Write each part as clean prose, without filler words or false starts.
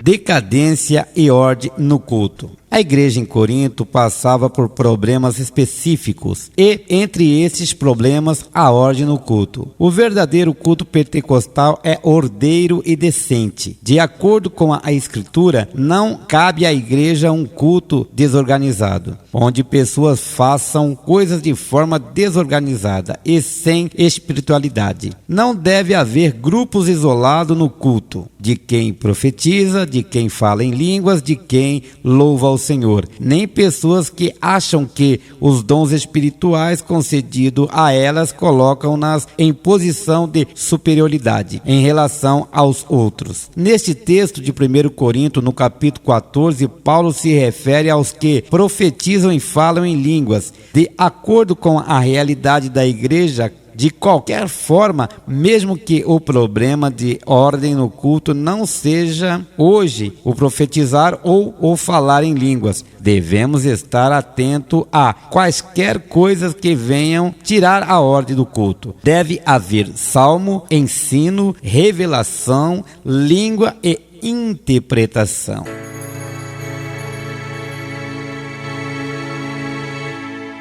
Decadência e ordem no culto. A igreja em Corinto passava por problemas específicos e, entre esses problemas, a ordem no culto. O verdadeiro culto pentecostal é ordeiro e decente. De acordo com a Escritura, não cabe à igreja um culto desorganizado, onde pessoas façam coisas de forma desorganizada e sem espiritualidade. Não deve haver grupos isolados no culto, de quem profetiza, de quem fala em línguas, de quem louva ao Senhor, nem pessoas que acham que os dons espirituais concedidos a elas colocam-nas em posição de superioridade em relação aos outros. Neste texto de 1 Coríntios, no capítulo 14, Paulo se refere aos que profetizam e falam em línguas. De acordo com a realidade da igreja, de qualquer forma, mesmo que o problema de ordem no culto não seja hoje o profetizar ou o falar em línguas, devemos estar atentos a quaisquer coisas que venham tirar a ordem do culto. Deve haver salmo, ensino, revelação, língua e interpretação.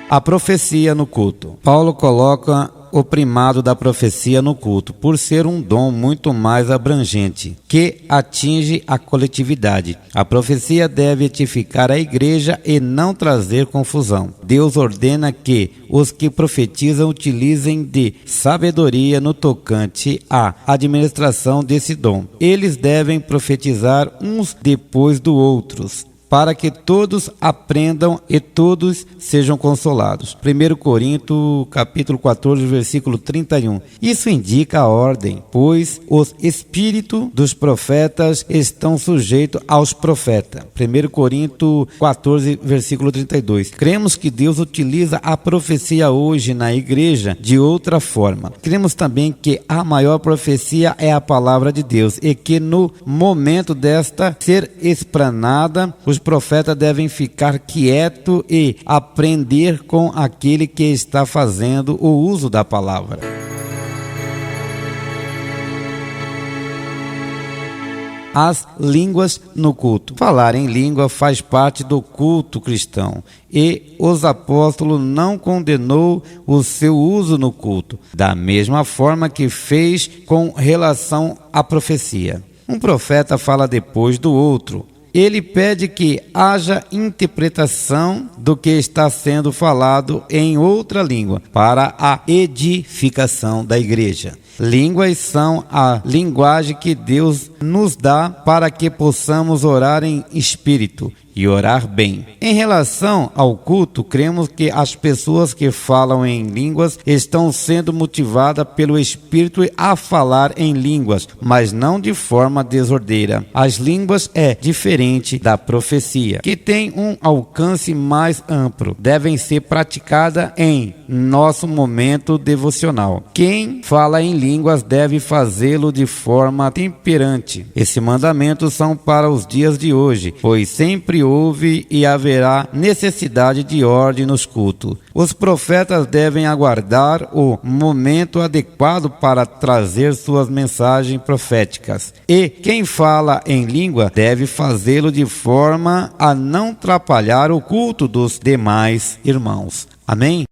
A profecia no culto. Paulo coloca o primado da profecia no culto, por ser um dom muito mais abrangente, que atinge a coletividade. A profecia deve edificar a igreja e não trazer confusão. Deus ordena que os que profetizam utilizem de sabedoria no tocante à administração desse dom. Eles devem profetizar uns depois dos outros, para que todos aprendam e todos sejam consolados. 1 Coríntios, capítulo 14, versículo 31. Isso indica a ordem, pois os espíritos dos profetas estão sujeitos aos profetas. 1 Coríntios 14, versículo 32. Cremos que Deus utiliza a profecia hoje na igreja de outra forma. Cremos também que a maior profecia é a palavra de Deus e que no momento desta ser explanada, os profetas devem ficar quietos e aprender com aquele que está fazendo o uso da palavra. As línguas no culto. Falar em língua faz parte do culto cristão e os apóstolos não condenou o seu uso no culto, da mesma forma que fez com relação à profecia. Um profeta fala depois do outro. Ele pede que haja interpretação do que está sendo falado em outra língua para a edificação da igreja. Línguas são a linguagem que Deus nos dá para que possamos orar em espírito e orar bem. Em relação ao culto, cremos que as pessoas que falam em línguas estão sendo motivadas pelo Espírito a falar em línguas, mas não de forma desordeira. As línguas é diferente da profecia, que tem um alcance mais amplo. Devem ser praticadas em nosso momento devocional. Quem fala em línguas deve fazê-lo de forma temperante. Esses mandamentos são para os dias de hoje, pois sempre houve e haverá necessidade de ordem nos cultos. Os profetas devem aguardar o momento adequado para trazer suas mensagens proféticas. E quem fala em língua deve fazê-lo de forma a não atrapalhar o culto dos demais irmãos. Amém?